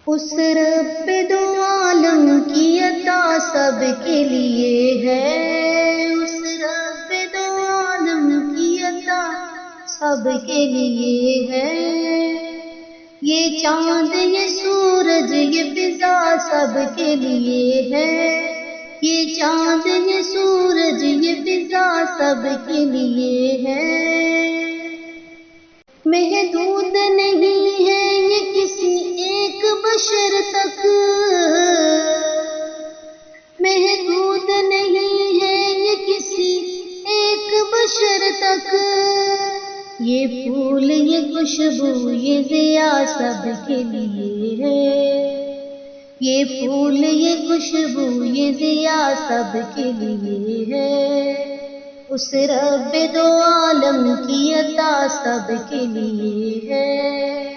اس رب دو عالم کی عطا سب کے لیے ہے، اس رب دو عالم کی عطا سب کے لیے ہے۔ یہ چاند یہ سورج یہ فضا سب کے لیے ہے، یہ چاند یہ سورج یہ فضا سب کے لیے ہے۔ محدود نہیں ہے یہ کسی ایک بشر تک، محدود نہیں ہے یہ کسی ایک بشر تک۔ یہ پھول یہ خوشبو یہ ضیا سب کے لیے ہے، یہ پھول یہ خوشبو یہ ضیا سب کے لیے ہے۔ اس رب دو عالم کی عطا سب کے لیے ہے،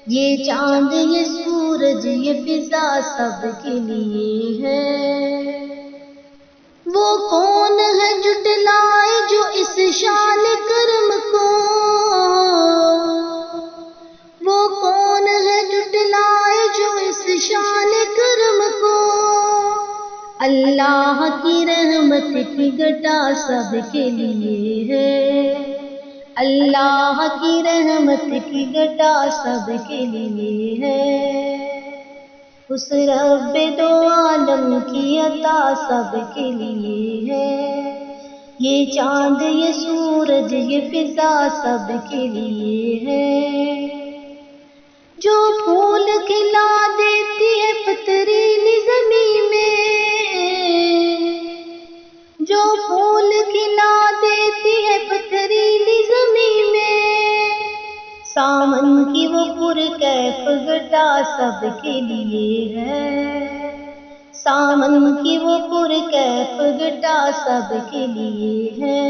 یہ چاند یہ سورج یہ فضا سب کے لیے ہے۔ وہ کون ہے جھٹلائے جو اس شان کرم کو، وہ کون ہے جھٹلائے جو اس شان کرم کو۔ اللہ کی رحمت کی گھٹا سب کے لیے ہے، اللہ کی رحمت کی گھٹا سب کے لیے ہے۔ اس رب دو عالم کی عطا سب کے لیے ہے، یہ چاند یہ سورج یہ فضا سب کے لیے ہے۔ جو پھول کھلا دیتی ہے پتھریلی زمین میں، جو پھول کھلا دیتی ہے پتھریلی زمین میں، سامن کی وہ پرکیف گھٹا سب کے لیے ہے، سامن کی وہ پرکیف گھٹا سب کے لیے ہے۔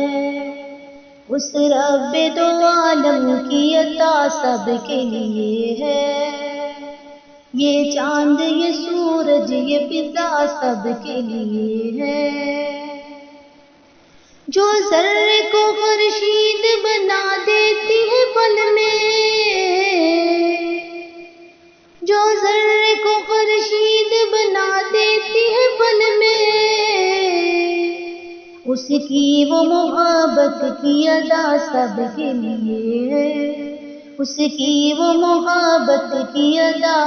اس رب دو عالم کی عطا سب کے لیے ہے، یہ چاند یہ سورج یہ فضا سب کے لیے ہے۔ جو ذرے کو خورشید بنا دیتی ہے پل میں، جو ذرے کو خورشید بنا دیتی ہے پل میں، اس کی وہ محبت کی ادا سب کے لیے ہے، اس کی وہ محبت کی ادا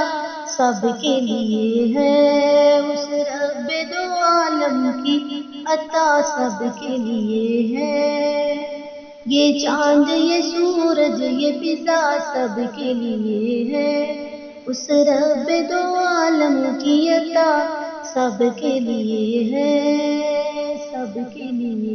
سب کے لیے ہے۔ اس رب دو عالم کی عطا سب کے لیے ہے، یہ چاند یہ سورج یہ فضا سب کے لیے ہے۔ اس رب دو عالم کی عطا سب کے لیے ہے، سب کے لیے